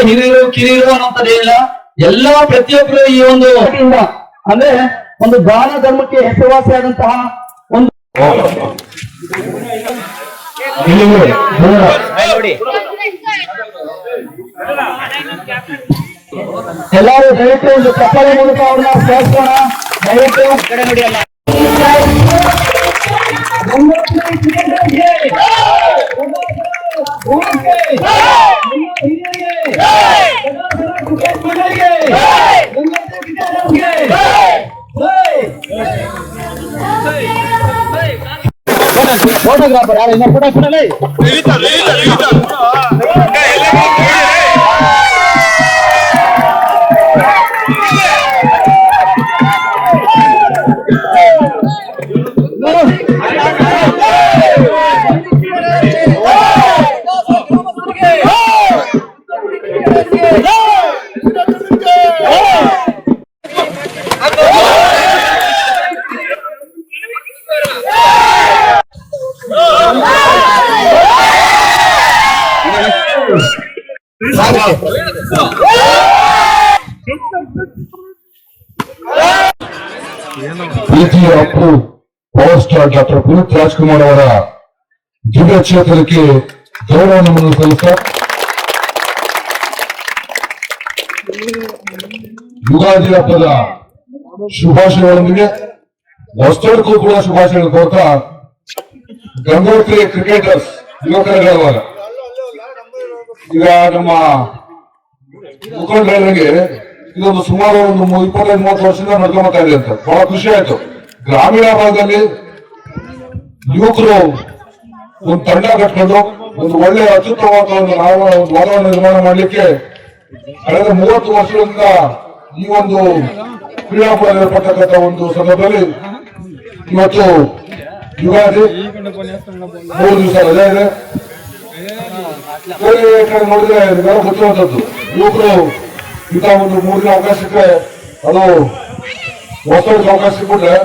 ಹಿರಿಯರು ಕಿರಿಯರು ಅನ್ನೋಂಥದ್ದೇನಿಲ್ಲ, ಎಲ್ಲಾ ಪ್ರತಿಯೊಬ್ಬರು ಈ ಒಂದು ಅಂದ್ರೆ ಒಂದು ದಾನ ಧರ್ಮಕ್ಕೆ ಹೆಸರುವಾಸಿಯಾದಂತಹ ಒಂದು ಎಲ್ಲರೂ ದಯವಿಟ್ಟು ಒಂದು ಚಪ್ಪಾಳೆ ಮೂಲಕ ಅವ್ರನ್ನ ಸೇರಿಸೋಣ. ದಯವಿಟ್ಟು ಕಡೆ ನೋಡಿ ಅಲ್ಲ ಫೋಟೋಗ್ರಾಫರ್ ಯಾರು ಇನ್ನ ಫೋಟೋ ಕೊಡಲೇ ಪ್ರೀತಿಯ Appu power star doctor Puneeth Rajkumar ಅವರ ದಿವ್ಯ ಕ್ಷೇತ್ರಕ್ಕೆ ಗೌರವ ನಮನ ಸಲ್ಲಿಸ ಯುಗಾದಿ ಹಬ್ಬದ ಶುಭಾಶಯಗಳೊಂದಿಗೆ ಹೊಸದಕ್ಕೂ ಕೂಡ ಶುಭಾಶಯಗಳು ಕೋರ್ತಾ ಗಂಗೋತ್ರಿ ಕ್ರಿಕೆಟರ್ಸ್ ಯುವಕರುಗಳವಾಗ ಈಗ ನಮ್ಮ ಮುಖಂಡರಿಗೆ ಇದೊಂದು ಸುಮಾರು ಒಂದು 25-30 ವರ್ಷದಿಂದ ನಡ್ಕೊಂಬತ್ತಾ ಇದೆ ಅಂತ ಬಹಳ ಖುಷಿ ಆಯ್ತು. ಗ್ರಾಮೀಣ ಭಾಗದಲ್ಲಿ ಯುವಕರು ಒಂದು ತಂಡ ಕಟ್ಕೊಂಡು ಒಂದು ಒಳ್ಳೆ ಅತ್ಯುತ್ತಮವಾದ ಒಂದು ವಾತಾವರಣ ನಿರ್ಮಾಣ ಮಾಡ್ಲಿಕ್ಕೆ ಕಳೆದ 30 ವರ್ಷಗಳಿಂದ ಈ ಒಂದು ಕ್ರೀಡಾಕೂಟ ಏರ್ಪಟ್ಟಂತ ಒಂದು ಸಂದರ್ಭದಲ್ಲಿ ಇವತ್ತು ಯುಗಾದಿ 3 ದಿವಸ ರಜೆ ಇದೆ. ನೋಡಿದ್ರೆ ಇದೆಲ್ಲ ಗೊತ್ತಿರುವಂತದ್ದು ಯುವಕರು ಇಂಥ ಒಂದು 3 ದಿನ ಅವಕಾಶಕ್ಕೆ ಅದು ಹೊಸದಕ್ಕೆ ಅವಕಾಶ ಸಿಕ್ಬಿಟ್ರೆ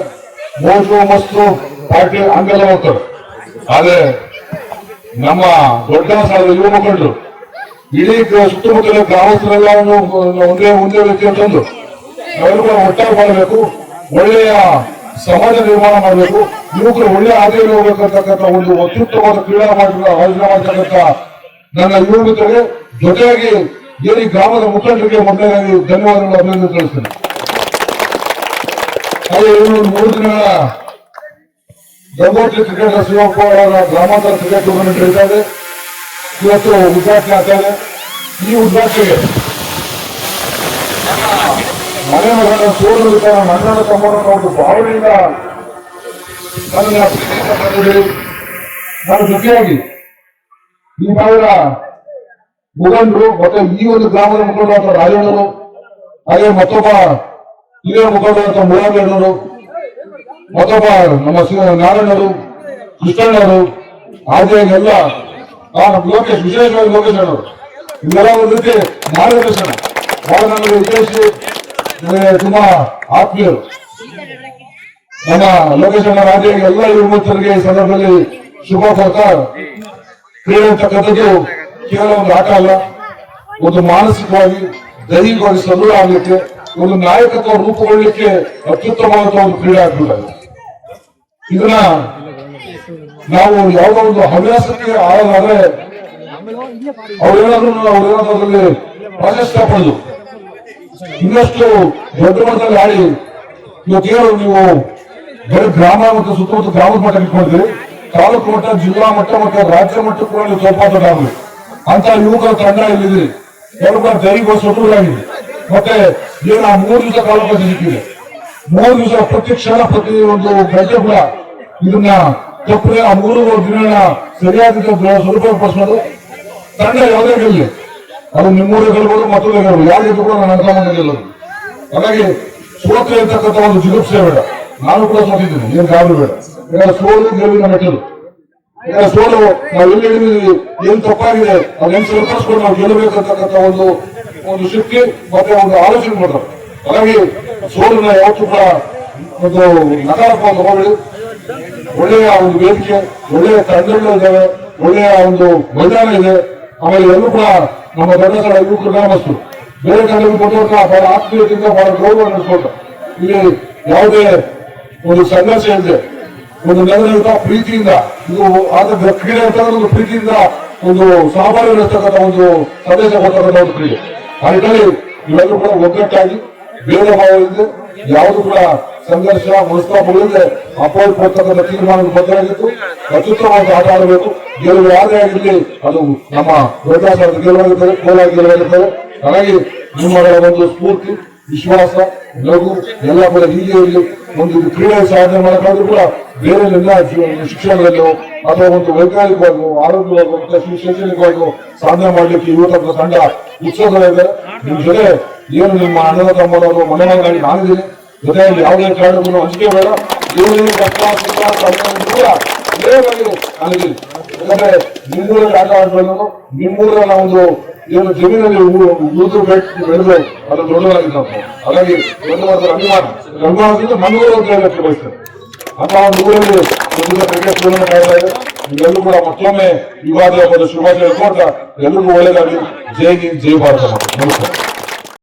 ಮೋಜು ಮಸ್ತು ಪಾರ್ಟಿ ಹಂಗೆಲ್ಲ ಹೋಗ್ತಾರೆ. ಆದ್ರೆ ನಮ್ಮ ದೊಡ್ಡ ಸಾಲ ಯುವ ಮುಖಂಡರು ಇಡೀ ಸುತ್ತಮುತ್ತಲ ಗ್ರಾಮಸ್ಥರೆಲ್ಲ ಒಂದೇ ವ್ಯಕ್ತಿ ಅಂತಂದು ನಾವೆಲ್ಲರೂ ಕೂಡ ಒಟ್ಟಾಗಿ ಮಾಡಬೇಕು, ಒಳ್ಳೆಯ ಸಮಾಜ ನಿರ್ಮಾಣ ಮಾಡಬೇಕು, ಯುವಕರು ಒಳ್ಳೆ ಹಾದಿಯಲ್ಲಿ ಹೋಗ್ಬೇಕಂತಕ್ಕಂಥ ಒಂದು ಅತ್ಯುತ್ತಮವಾದ ಕ್ರೀಡಾ ಆಯೋಜನೆ ಮಾಡ್ತಕ್ಕಂಥ ನನ್ನ ಯುವ ಮಿತ್ರರಿಗೆ ಜೊತೆಯಾಗಿ ಈ ಗ್ರಾಮದ ಮುಖಂಡರಿಗೆ ಮೊದಲನೇದಾಗಿ ಧನ್ಯವಾದಗಳು ಅಭಿನಂದನೆ ತಿಳಿಸ್ತೇನೆ. ಹಾಗೆ 3 ದಿನಗಳ ಗಂಗೋತ್ರಿ ಕ್ರಿಕೆಟ್ ಶಿವಕುಮಾರ್ ಗ್ರಾಮಾಂತರ ಕ್ರಿಕೆಟ್ ಟೂರ್ನಮೆಂಟ್ ನಡೀತಾ ಇದೆ. ಇವತ್ತು ಉದ್ಘಾಟನೆ ಆಗ್ತಾ ಇದೆ. ಈ ಉದ್ಘಾಟನೆಗೆ ಮನೆ ಮಗನ ಸೋದರ ನನ್ನ ಅಣ್ಣನ ತಮ್ಮನ ಒಂದು ಭಾವನೆಯಿಂದ ನಾನು ಜೊತೆಯಾಗಿ ಈ ಭಾಗದ ಮುಖಂಡರು ಮತ್ತೆ ಈ ಒಂದು ಗ್ರಾಮದ ಮುಖಂಡರಾದ ರಾಜಣ್ಣರು, ಹಾಗೆ ಮತ್ತೊಬ್ಬ ಹಿರಿಯ ಮುಖಂಡರಾದ ಮುರಾರಣ್ಣರು, ಮತ್ತೊಬ್ಬ ನಮ್ಮ ನಾರಾಯಣರು, ಕೃಷ್ಣಣ್ಣವರು, ಹಾಗೆ ಎಲ್ಲ ಲೋಕೇಶ್, ವಿಶೇಷವಾಗಿ ಲೋಕೇಶ್ ಅಣ್ಣವರು, ಇದೆಲ್ಲ ಒಂದು ರೀತಿ ಮಾರ್ಗದರ್ಶನ ಬಹಳ ನಮಗೆ ವಿಶೇಷ ತುಂಬಾ ಆತ್ಮೀಯರು. ನಮ್ಮ ಲೋಕೇಶ್ ಅಣ್ಣ ರಾಜ್ಯ ಎಲ್ಲ ಯುವಕರಿಗೆ ಈ ಸಂದರ್ಭದಲ್ಲಿ ಶುಭ ಕೋರ್ತಾ ಕ್ರೀಡೆ ಅಂತಕ್ಕಂಥದ್ದು ಕೇವಲ ಒಂದು ಆಟ ಅಲ್ಲ, ಒಂದು ಮಾನಸಿಕವಾಗಿ ದೈಹಿಕವಾಗಿ ಸದೃಢ ಆಗ್ಲಿಕ್ಕೆ, ಒಂದು ನಾಯಕತ್ವ ರೂಪುಗೊಳ್ಳಲಿಕ್ಕೆ ಅತ್ಯುತ್ತಮವಾದ ಒಂದು ಕ್ರೀಡೆ ಆಗ್ಬಿಟ್ಟಿದೆ. ಇದನ್ನ ನಾವು ಯಾವುದೋ ಒಂದು ಹವ್ಯಾಸಕ್ಕೆ ಆಳೋದಾದ್ರೆ ಅವ್ರೇನಾದ್ರಲ್ಲಿ ಪ್ರಾಶಸ್ತ್ಯ ಪಡೆದು ಇನ್ನಷ್ಟು ದೊಡ್ಡ ಮಟ್ಟದಲ್ಲಿ ಆಡಿ ಇವತ್ತೇನು ನೀವು ಬರೀ ಗ್ರಾಮ ಮತ್ತು ಸುತ್ತಮುತ್ತ ಗ್ರಾಮದ ಮಟ್ಟ ಇಟ್ಕೊಂಡಿದ್ರಿ, ತಾಲೂಕು ಮಟ್ಟ, ಜಿಲ್ಲಾ ಮಟ್ಟ ಮತ್ತು ರಾಜ್ಯ ಮಟ್ಟಕ್ಕೂ ಕೂಡ ನೀವು ತೋರ್ಪಾಟಾಗಲಿ ಅಂತ ಯುವಕರ ತಂಡ ಇಲ್ಲಿದೆ. ಎಲ್ಲರೂ ದೈಹಿಕ ಸದೃಢರಾಗಿದೆ. ಮತ್ತೆ ಏನು ಆ 3 ದಿವಸ ಕಾಲಾವಕಾಶ ಸಿಕ್ಕಿದೆ, 3 ದಿವಸ ಪ್ರತಿ ಕ್ಷಣ ಪ್ರತಿ ಒಂದು ಗಂಟೆ ಕೂಡ ಇದನ್ನ ತಪ್ಪದೆ ಆ 3 ದಿನ ಸರಿಯಾದ ಸದುಪಯೋಗಪಡಿಸೋದು. ತಂಡ ಯಾವುದೇ ಗೆಲ್ಲಿ, ಅದು ನಿಮ್ಮೂರೇ ಗೆಲ್ಬೋದು, ಮತ್ತೊಂದೇ ಗೆಲ್ಬೋದು, ಯಾವ್ದು ಕೂಡ ನನ್ನ ಅನುಕ್ರಮ ಗೆಲ್ಲೋದು. ಹಾಗಾಗಿ ಸೋತ್ರೆ ಇರ್ತಕ್ಕಂಥ ಒಂದು ಜಿಗುಪ್ಸೆ ಬೇಡ. ನಾನು ಕೂಡ ಸೋತಿದ್ದೀನಿ, ಏನ್ ಗಾಬರಿ ಬೇಡ. ಈಗ ಸೋಲು ಗೆಲುವಿನ ಮೆಟ್ಟಲು. ಈಗ ಸೋಲು ನಾವು ಎಲ್ಲಿ ಹೇಳಿದ್ವಿ, ಏನ್ ತಪ್ಪಾಗಿದೆ ಅದನ್ನ ಸರಿಪಡಿಸ್ಕೊಂಡು ನಾವು ಗೆಲ್ಲಬೇಕಂತಕ್ಕಂಥ ಒಂದು ಒಂದು ಶಕ್ತಿ ಮತ್ತೆ ಒಂದು ಆಲೋಚನೆ ಮಾಡ್ತಾರೆ. ಹಾಗಾಗಿ ಸೋಲನ್ನ ಯಾವತ್ತೂ ಕೂಡ ಒಂದು ನಕಾರಾತ್ಮಕ ತಗೋಬೇಡಿ. ಒಳ್ಳೆಯ ಒಂದು ವೇದಿಕೆ, ಒಳ್ಳೆಯ ತಂಡಗಳು ಇದ್ದಾವೆ, ಒಳ್ಳೆಯ ಒಂದು ಮೈದಾನ ಇದೆ. ಆಮೇಲೆ ಎಲ್ಲರೂ ಕೂಡ ನಮ್ಮ ಧರ್ಮಸ್ಥಳ ಯುವಕರು ಗ್ರಾಮಸ್ಥರು ಬೇರೆ ತಂಡಗಳು ಬಂದವ್ರನ್ನ ಬಹಳ ಆತ್ಮೀಯತೆಯಿಂದ ಬಹಳ ಗೌರವ ನಡೆಸ್ಕೊಳ್ತಾರೆ. ಇಲ್ಲಿ ಯಾವುದೇ ಒಂದು ಸಂಘರ್ಷ ಇಲ್ಲದೆ ಒಂದು ನೆಲನಿಂದ ಪ್ರೀತಿಯಿಂದ ಇದು ಆದ ಕ್ರೀಡೆ ಅಂತಕ್ಕಂಥ ಒಂದು ಪ್ರೀತಿಯಿಂದ ಒಂದು ಸಹಬಾಳ್ವೆ ನಡೆಸ್ತಕ್ಕಂಥ ಒಂದು ಸಂದೇಶ ಕೊಡ್ತಕ್ಕಂಥ ಒಂದು ಕ್ರೀಡೆ. ಆ ನಿಟ್ಟಿನಲ್ಲಿ ಇವೆಲ್ಲರೂ ಕೂಡ ಒಗ್ಗಟ್ಟಾಗಿ ಭೇದ ಭಾವವಿಲ್ಲದೆ ಯಾವುದು ಕೂಡ ಸಂಘರ್ಷ ಮನಸ್ತಾಪಗಳಿಂದ ಅಪೋಸ್ ಕೊಡ್ತಕ್ಕಂಥ ತೀರ್ಮಾನ ಬದ್ಧರಾಗಿತ್ತು. ಅತ್ಯುತ್ತಮವಾಗಿ ಆಟ ಆಡಬೇಕು. ಗೆಲುವು ಯಾರೇ ಆಗಿರಲಿ ಅದು ನಮ್ಮ ವೃದ್ಧಾಶ್ರಮದ ಗೆಲುವಾಗಿರ್ತದೆ, ಕೋಲಾಗಿ ಗೆಲುವಾಗಿರ್ತದೆ. ಹಾಗಾಗಿ ನಿಮ್ಮಗಳ ಒಂದು ಸ್ಫೂರ್ತಿ, ವಿಶ್ವಾಸ, ನಗು ಎಲ್ಲ ಕೂಡ ಹೀಗೆ ಇರಲಿ. ಒಂದು ಕ್ರೀಡೆ ಸಾಧನೆ ಮಾಡೋಕ್ಕಾದ್ರೂ ಕೂಡ ಬೇರೆ ಎಲ್ಲ ಶಿಕ್ಷಣದಲ್ಲೋ ಅಥವಾ ಒಂದು ವೈಜ್ಞಾನಿಕವಾಗಿ ಆರೋಗ್ಯವಾಗಿ ಮತ್ತು ಶೈಕ್ಷಣಿಕವಾಗಿ ಸಾಧನೆ ಮಾಡಲಿಕ್ಕೆ ಯುವಕರ ತಂಡ ಉತ್ಸುಕರಾಗಿದ್ದಾರೆ. ನಿಮ್ ಜೊತೆ ಏನು ನಿಮ್ಮ ಅಣ್ಣನ ತಮ್ಮನವರು ಮನೆಮಗನಾಗಿ ನಾನಿದ್ದೀನಿ. ಜೊತೆಯಲ್ಲಿ ಯಾವುದೇ ಕಾರಣಕ್ಕೂ ಹಂಚಿಕೆ ಬೇಡ. ಏನೇನು ಕಷ್ಟ ಸುಖ ಕೂಡ ನೇರವಾಗಿ ನಾನಿದ್ದೀನಿ. ಯಾಕಂದ್ರೆ ನಿಮ್ಮೂರಲ್ಲಿ ಆಟ ಆಡಬೇಕು. ನಿಮ್ಮೂರನ್ನ ಒಂದು ಏನು ಜಮೀನಲ್ಲಿ ಉಳಿದು ಬೆಳೆದು ಅದು ದೊಡ್ಡದಾಗಿದ್ದು. ಹಾಗಾಗಿ ಒಂದು ಮಾತ್ರ ಅಭಿಮಾನದಿಂದ ಮಣ್ಣೂರು ಅಂತ ಹೇಳಕ್ಕೆ ಬಯಸ್ತೇನೆ. ಅಂತ ಒಂದು ಊರಲ್ಲಿ ಕ್ರಿಕೆಟ್ ಟೂರ್ನಮೆಂಟ್ ಆಗ್ತಾ ಇದೆ. ಎಲ್ಲರೂ ಕೂಡ ಮತ್ತೊಮ್ಮೆ ಯುಗಾದಿ ಹಬ್ಬದ ಶುಭಾಶಯ ಹೇಳ್ಕೊಳ್ತಾ ಎಲ್ಲರಿಗೂ ಒಳ್ಳೆಯದಾಗಿ. ಜೈ ಹಿಂದ್, ಜೈ ಭಾರತ. ನಮಸ್ಕಾರ.